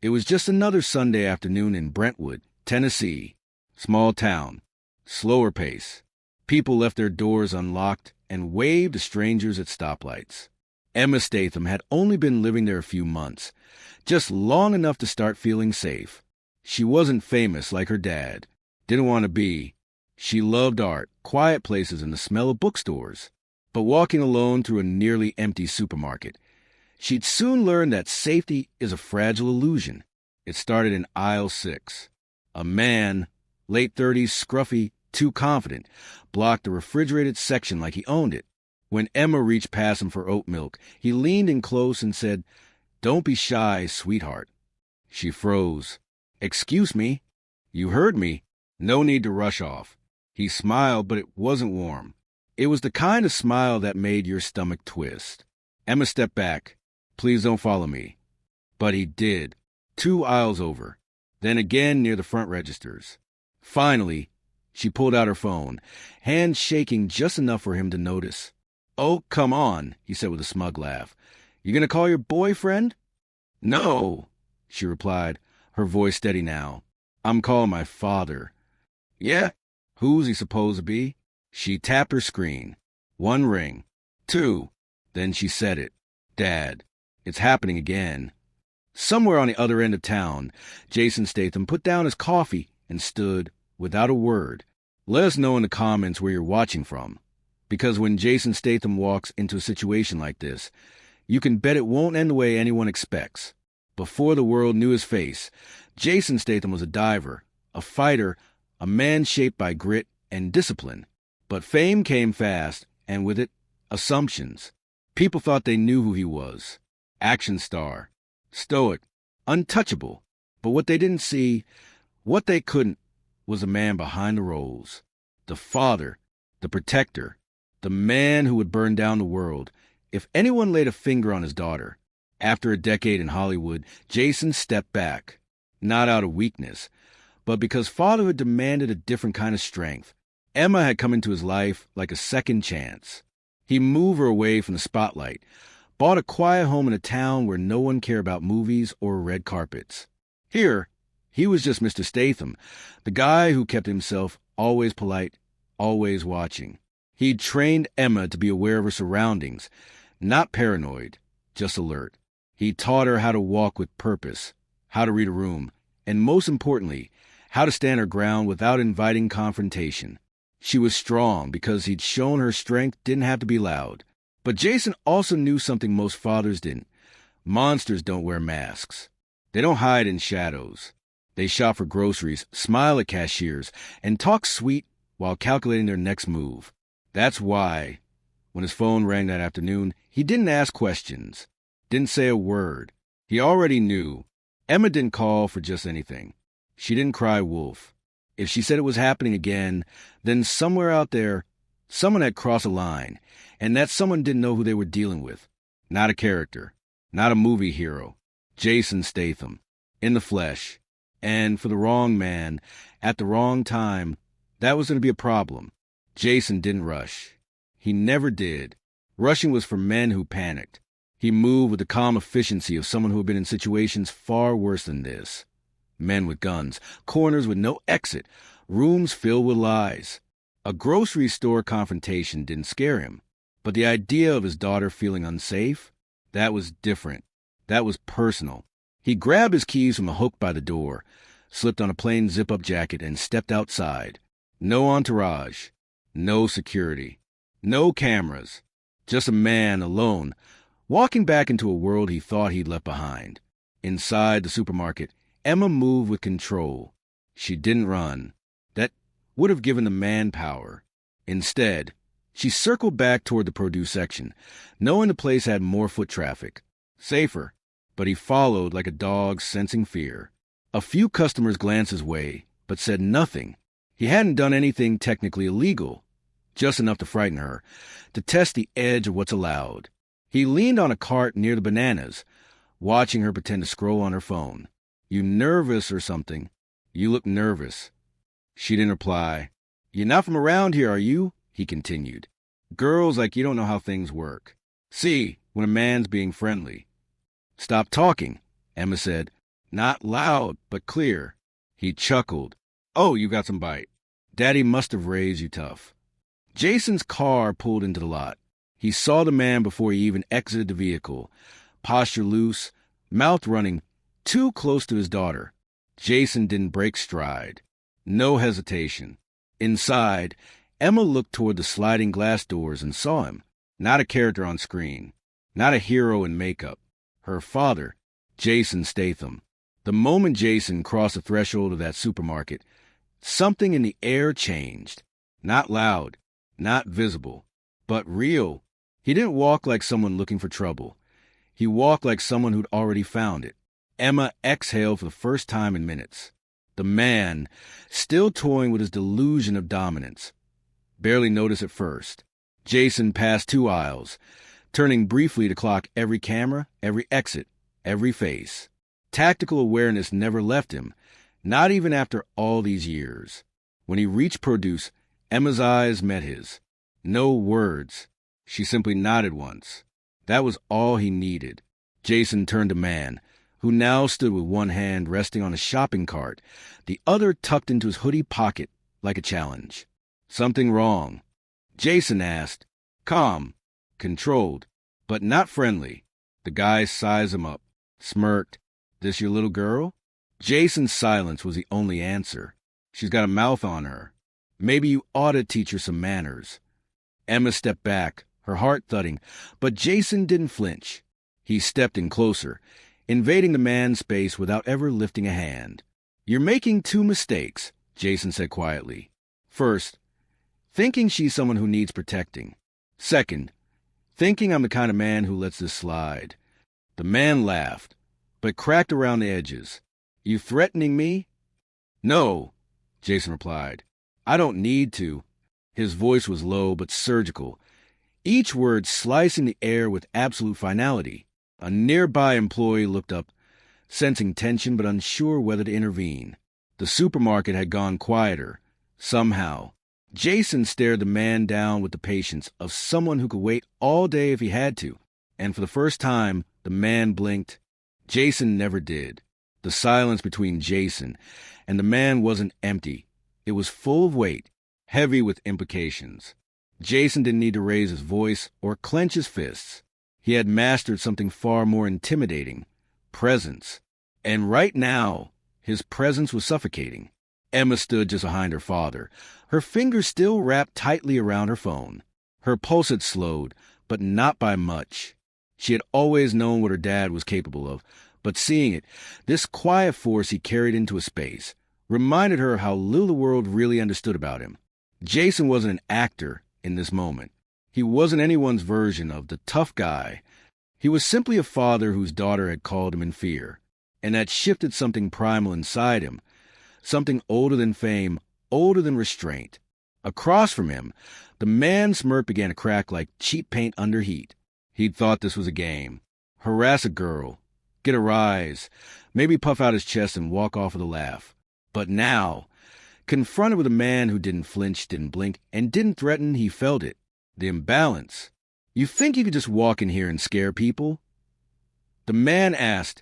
It was just another Sunday afternoon in Brentwood, Tennessee. Small town. Slower pace. People left their doors unlocked and waved to strangers at stoplights. Emma Statham had only been living there a few months, just long enough to start feeling safe. She wasn't famous like her dad. Didn't want to be. She loved art, quiet places, and the smell of bookstores. But walking alone through a nearly empty supermarket, she'd soon learn that safety is a fragile illusion. It started in aisle 6. A man, late 30s, scruffy, too confident, blocked the refrigerated section like he owned it. When Emma reached past him for oat milk, he leaned in close and said, "Don't be shy, sweetheart." She froze. "Excuse me." "You heard me. No need to rush off." He smiled, but it wasn't warm. It was the kind of smile that made your stomach twist. Emma stepped back. "Please don't follow me." But he did. 2 aisles over. Then again near the front registers. Finally, she pulled out her phone, hands shaking just enough for him to notice. "Oh, come on," he said with a smug laugh. "You gonna call your boyfriend?" "No," she replied, her voice steady now. "I'm calling my father." "Yeah? Who's he supposed to be?" She tapped her screen. 1 ring. 2. Then she said it. "Dad. It's happening again." Somewhere on the other end of town, Jason Statham put down his coffee and stood, without a word. Let us know in the comments where you're watching from. Because when Jason Statham walks into a situation like this, you can bet it won't end the way anyone expects. Before the world knew his face, Jason Statham was a diver, a fighter, a man shaped by grit and discipline. But fame came fast, and with it, assumptions. People thought they knew who he was. Action star. Stoic. Untouchable. But what they didn't see, what they couldn't, was the man behind the roles. The father. The protector. The man who would burn down the world if anyone laid a finger on his daughter. After a decade in Hollywood, Jason stepped back. Not out of weakness, but because fatherhood demanded a different kind of strength. Emma had come into his life like a second chance. He moved her away from the spotlight, bought a quiet home in a town where no one cared about movies or red carpets. Here, he was just Mr. Statham, the guy who kept himself always polite, always watching. He'd trained Emma to be aware of her surroundings, not paranoid, just alert. He taught her how to walk with purpose, how to read a room, and most importantly, how to stand her ground without inviting confrontation. She was strong because he'd shown her strength didn't have to be loud. But Jason also knew something most fathers didn't. Monsters don't wear masks. They don't hide in shadows. They shop for groceries, smile at cashiers, and talk sweet while calculating their next move. That's why, when his phone rang that afternoon, he didn't ask questions, didn't say a word. He already knew. Emma didn't call for just anything. She didn't cry wolf. If she said it was happening again, then somewhere out there, someone had crossed a line, and that someone didn't know who they were dealing with. Not a character, not a movie hero. Jason Statham, in the flesh. And for the wrong man, at the wrong time, that was going to be a problem. Jason didn't rush. He never did. Rushing was for men who panicked. He moved with the calm efficiency of someone who had been in situations far worse than this. Men with guns, corners with no exit, rooms filled with lies. A grocery store confrontation didn't scare him, but the idea of his daughter feeling unsafe, that was different. That was personal. He grabbed his keys from a hook by the door, slipped on a plain zip-up jacket, and stepped outside. No entourage, no security, no cameras, just a man alone, walking back into a world he thought he'd left behind. Inside the supermarket, Emma moved with control. She didn't run. That would have given the man power. Instead, she circled back toward the produce section, knowing the place had more foot traffic. Safer, but he followed like a dog sensing fear. A few customers glanced his way, but said nothing. He hadn't done anything technically illegal, just enough to frighten her, to test the edge of what's allowed. He leaned on a cart near the bananas, watching her pretend to scroll on her phone. "You nervous or something? You look nervous." She didn't reply. "You're not from around here, are you?" he continued. "Girls like you don't know how things work. See, when a man's being friendly." "Stop talking," Emma said. Not loud, but clear. He chuckled. "Oh, you got some bite. Daddy must have raised you tough." Jason's car pulled into the lot. He saw the man before he even exited the vehicle, posture loose, mouth running, too close to his daughter. Jason didn't break stride. No hesitation. Inside, Emma looked toward the sliding glass doors and saw him. Not a character on screen. Not a hero in makeup. Her father, Jason Statham. The moment Jason crossed the threshold of that supermarket, something in the air changed. Not loud, not visible, but real. He didn't walk like someone looking for trouble. He walked like someone who'd already found it. Emma exhaled for the first time in minutes. The man, still toying with his delusion of dominance, barely noticed at first. Jason passed 2 aisles, turning briefly to clock every camera, every exit, every face. Tactical awareness never left him, not even after all these years. When he reached produce, Emma's eyes met his. No words. She simply nodded once. That was all he needed. Jason turned to man, who now stood with one hand resting on a shopping cart, the other tucked into his hoodie pocket like a challenge. "Something wrong?" Jason asked. Calm, controlled, but not friendly. The guy sized him up, smirked. "This your little girl?" Jason's silence was the only answer. "She's got a mouth on her. Maybe you ought to teach her some manners." Emma stepped back, her heart thudding, but Jason didn't flinch. He stepped in closer, invading the man's space without ever lifting a hand. "You're making 2 mistakes," Jason said quietly. "First, thinking she's someone who needs protecting. Second, thinking I'm the kind of man who lets this slide." The man laughed, but cracked around the edges. "You threatening me?" "No," Jason replied. "I don't need to." His voice was low but surgical, each word slicing the air with absolute finality. A nearby employee looked up, sensing tension but unsure whether to intervene. The supermarket had gone quieter, somehow. Jason stared the man down with the patience of someone who could wait all day if he had to, and for the first time, the man blinked. Jason never did. The silence between Jason and the man wasn't empty. It was full of weight, heavy with implications. Jason didn't need to raise his voice or clench his fists. He had mastered something far more intimidating: presence. And right now, his presence was suffocating. Emma stood just behind her father, her fingers still wrapped tightly around her phone. Her pulse had slowed, but not by much. She had always known what her dad was capable of, but seeing it, this quiet force he carried into a space, reminded her of how little the world really understood about him. Jason wasn't an actor in this moment. He wasn't anyone's version of the tough guy. He was simply a father whose daughter had called him in fear, and that shifted something primal inside him, something older than fame, older than restraint. Across from him, the man's smirk began to crack like cheap paint under heat. He'd thought this was a game. Harass a girl, get a rise, maybe puff out his chest and walk off with a laugh. But now, confronted with a man who didn't flinch, didn't blink, and didn't threaten, he felt it. The imbalance. "You think you could just walk in here and scare people?" The man asked,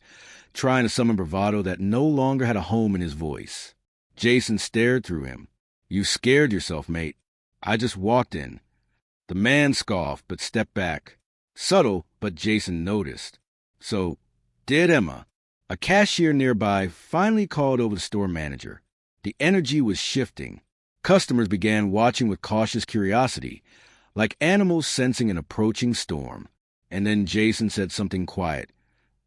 trying to summon bravado that no longer had a home in his voice. Jason stared through him. "You scared yourself, mate. I just walked in." The man scoffed, but stepped back. Subtle, but Jason noticed. So did Emma. A cashier nearby finally called over the store manager. The energy was shifting. Customers began watching with cautious curiosity, like animals sensing an approaching storm. And then Jason said something quiet.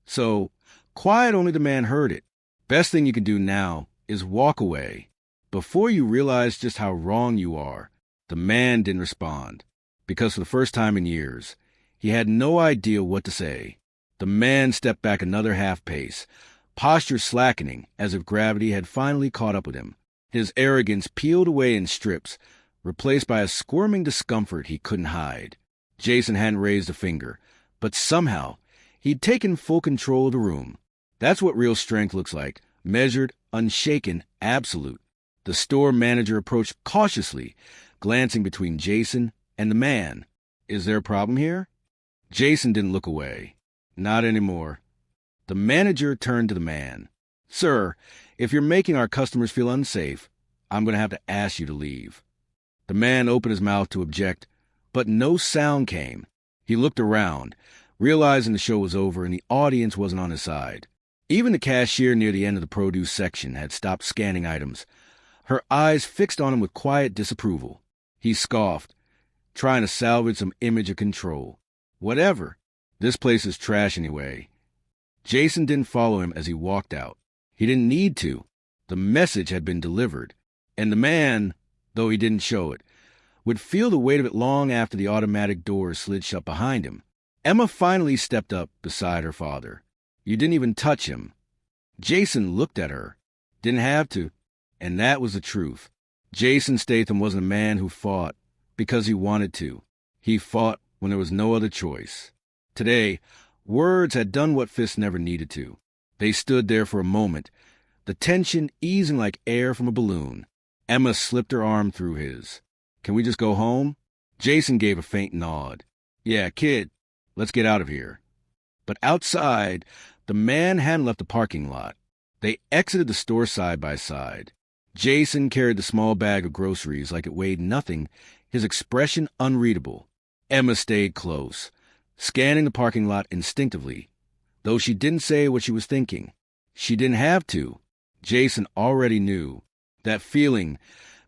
So quiet only the man heard it. "Best thing you can do now is walk away, before you realize just how wrong you are." The man didn't respond, because for the first time in years, he had no idea what to say. The man stepped back another half pace, posture slackening as if gravity had finally caught up with him. His arrogance peeled away in strips, replaced by a squirming discomfort he couldn't hide. Jason hadn't raised a finger, but somehow he'd taken full control of the room. That's what real strength looks like: measured, unshaken, absolute. The store manager approached cautiously, glancing between Jason and the man. "Is there a problem here?" Jason didn't look away. Not anymore. The manager turned to the man. "Sir, if you're making our customers feel unsafe, I'm going to have to ask you to leave." The man opened his mouth to object, but no sound came. He looked around, realizing the show was over and the audience wasn't on his side. Even the cashier near the end of the produce section had stopped scanning items, her eyes fixed on him with quiet disapproval. He scoffed, trying to salvage some image of control. "Whatever. This place is trash anyway." Jason didn't follow him as he walked out. He didn't need to. The message had been delivered, and the man, though he didn't show it, would feel the weight of it long after the automatic doors slid shut behind him. Emma finally stepped up beside her father. "You didn't even touch him." Jason looked at her. Didn't have to. And that was the truth. Jason Statham wasn't a man who fought because he wanted to. He fought when there was no other choice. Today, words had done what fists never needed to. They stood there for a moment, the tension easing like air from a balloon. Emma slipped her arm through his. "Can we just go home?" Jason gave a faint nod. "Yeah, kid, let's get out of here." But outside, the man hadn't left the parking lot. They exited the store side by side. Jason carried the small bag of groceries like it weighed nothing, his expression unreadable. Emma stayed close, scanning the parking lot instinctively, though she didn't say what she was thinking. She didn't have to. Jason already knew. That feeling,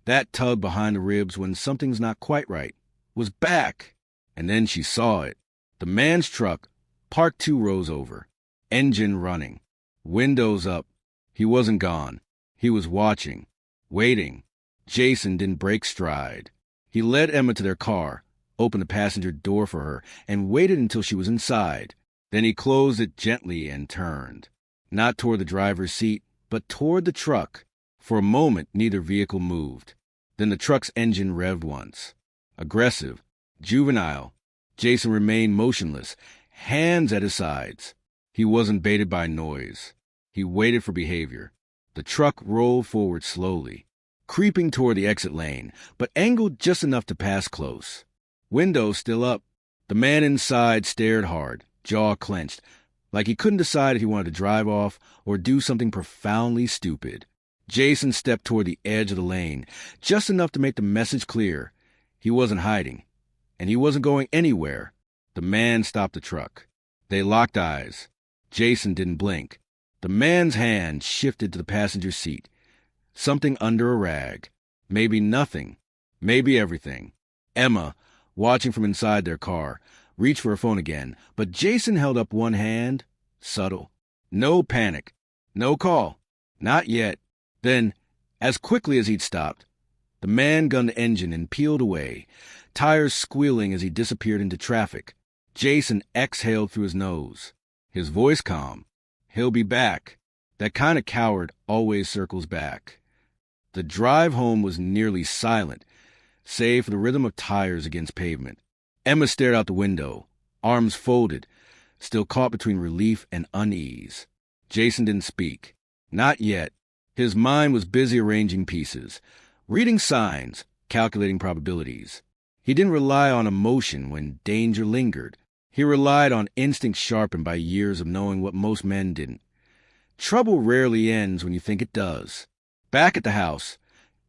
that tug behind the ribs when something's not quite right, was back. And then she saw it. The man's truck, parked 2 rows over, engine running, windows up. He wasn't gone. He was watching, waiting. Jason didn't break stride. He led Emma to their car, opened the passenger door for her, and waited until she was inside. Then he closed it gently and turned, not toward the driver's seat, but toward the truck. For a moment, neither vehicle moved. Then the truck's engine revved once. Aggressive, juvenile, Jason remained motionless, hands at his sides. He wasn't baited by noise. He waited for behavior. The truck rolled forward slowly, creeping toward the exit lane, but angled just enough to pass close. Windows still up. The man inside stared hard, jaw clenched, like he couldn't decide if he wanted to drive off or do something profoundly stupid. Jason stepped toward the edge of the lane, just enough to make the message clear. He wasn't hiding, and he wasn't going anywhere. The man stopped the truck. They locked eyes. Jason didn't blink. The man's hand shifted to the passenger seat. Something under a rag. Maybe nothing. Maybe everything. Emma, watching from inside their car, reached for her phone again, but Jason held up one hand, subtle. No panic. No call. Not yet. Then, as quickly as he'd stopped, the man gunned the engine and peeled away, tires squealing as he disappeared into traffic. Jason exhaled through his nose, his voice calm. He'll be back. That kind of coward always circles back. The drive home was nearly silent, save for the rhythm of tires against pavement. Emma stared out the window, arms folded, still caught between relief and unease. Jason didn't speak. Not yet. His mind was busy arranging pieces, reading signs, calculating probabilities. He didn't rely on emotion when danger lingered. He relied on instinct sharpened by years of knowing what most men didn't. Trouble rarely ends when you think it does. Back at the house,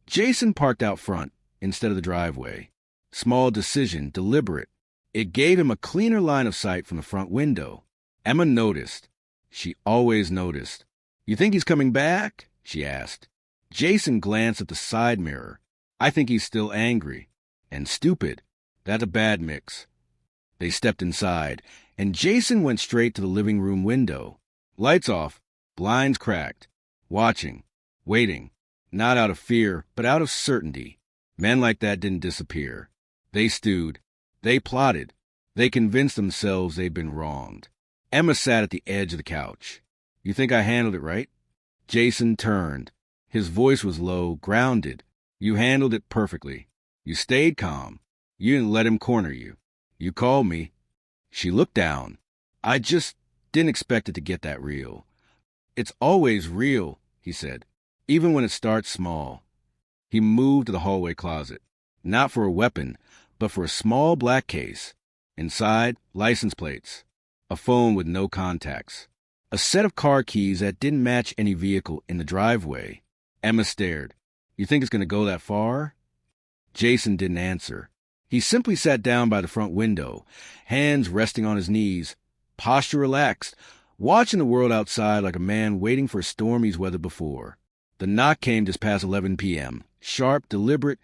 Jason parked out front instead of the driveway. Small decision, deliberate. It gave him a cleaner line of sight from the front window. Emma noticed. She always noticed. "You think he's coming back?" she asked. Jason glanced at the side mirror. "I think he's still angry. And stupid. That's a bad mix." They stepped inside, and Jason went straight to the living room window. Lights off, blinds cracked. Watching. Waiting. Not out of fear, but out of certainty. Men like that didn't disappear. They stewed. They plotted. They convinced themselves they'd been wronged. Emma sat at the edge of the couch. "You think I handled it right?" Jason turned. His voice was low, grounded. "You handled it perfectly. You stayed calm. You didn't let him corner you. You called me." She looked down. "I just didn't expect it to get that real." "It's always real," he said, "even when it starts small." He moved to the hallway closet, not for a weapon, but for a small black case. Inside, license plates. A phone with no contacts. A set of car keys that didn't match any vehicle in the driveway. Emma stared. You think it's going to go that far? Jason didn't answer. He simply sat down by the front window, hands resting on his knees, posture relaxed, watching the world outside like a man waiting for a storm he's weathered before. The knock came just past 11 p.m., sharp, deliberate,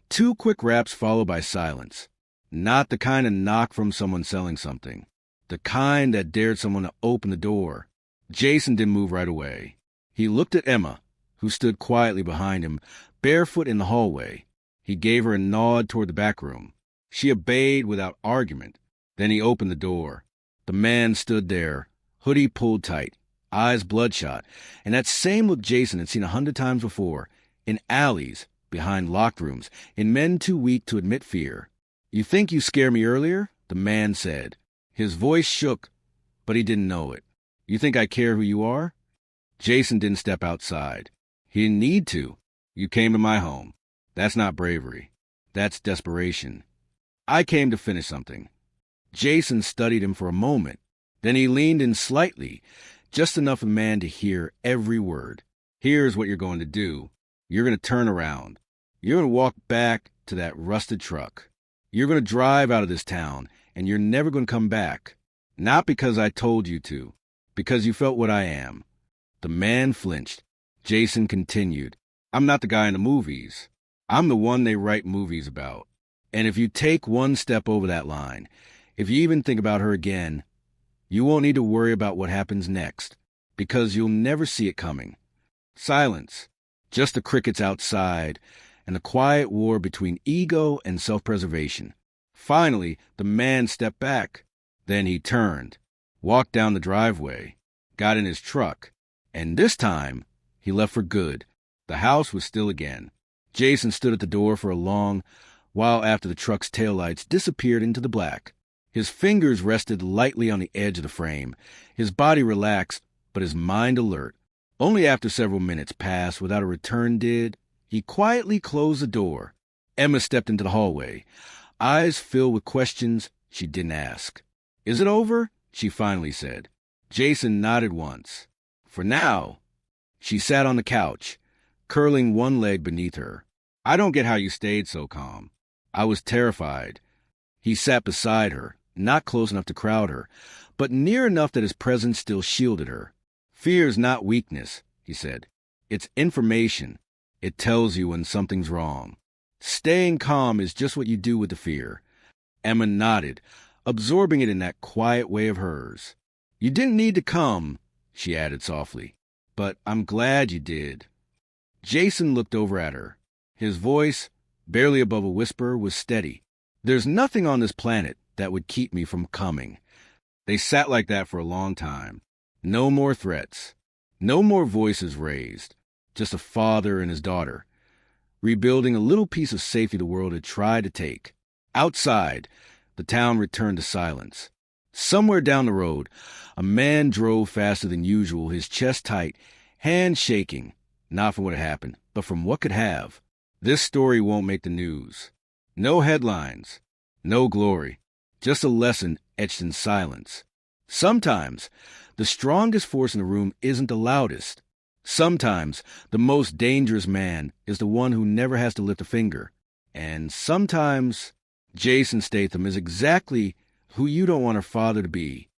2 quick raps followed by silence. Not the kind of knock from someone selling something. The kind that dared someone to open the door. Jason didn't move right away. He looked at Emma, who stood quietly behind him, barefoot in the hallway. He gave her a nod toward the back room. She obeyed without argument. Then he opened the door. The man stood there, hoodie pulled tight, eyes bloodshot, and that same look Jason had seen 100 times before, in alleys, behind locked rooms, in men too weak to admit fear. You think you scared me earlier? The man said. His voice shook, but he didn't know it. You think I care who you are? Jason didn't step outside. He didn't need to. You came to my home. That's not bravery. That's desperation. I came to finish something. Jason studied him for a moment. Then he leaned in slightly, just enough for the man to hear every word. Here's what you're going to do. You're going to turn around. You're going to walk back to that rusted truck. You're going to drive out of this town, and you're never going to come back. Not because I told you to, because you felt what I am. The man flinched. Jason continued. I'm not the guy in the movies. I'm the one they write movies about. And if you take one step over that line, if you even think about her again, you won't need to worry about what happens next, because you'll never see it coming. Silence. Just the crickets outside, and the quiet war between ego and self-preservation. Finally, the man stepped back. Then he turned, walked down the driveway, got in his truck, and this time, he left for good. The house was still again. Jason stood at the door for a long while after the truck's taillights disappeared into the black. His fingers rested lightly on the edge of the frame, his body relaxed, but his mind alert. Only after several minutes passed without a return did he quietly close the door. Emma stepped into the hallway, eyes filled with questions she didn't ask. Is it over? She finally said. Jason nodded once. For now. She sat on the couch, curling one leg beneath her. I don't get how you stayed so calm. I was terrified. He sat beside her, not close enough to crowd her, but near enough that his presence still shielded her. Fear's not weakness, he said. It's information. It tells you when something's wrong. Staying calm is just what you do with the fear. Emma nodded, absorbing it in that quiet way of hers. You didn't need to come, she added softly, but I'm glad you did. Jason looked over at her. His voice, barely above a whisper, was steady. There's nothing on this planet that would keep me from coming. They sat like that for a long time. No more threats. No more voices raised. Just a father and his daughter, rebuilding a little piece of safety the world had tried to take. Outside, the town returned to silence. Somewhere down the road, a man drove faster than usual, his chest tight, hands shaking, not from what had happened, but from what could have. This story won't make the news. No headlines, no glory, just a lesson etched in silence. Sometimes, the strongest force in the room isn't the loudest. Sometimes, the most dangerous man is the one who never has to lift a finger. And sometimes, Jason Statham is exactly who you don't want a father to be.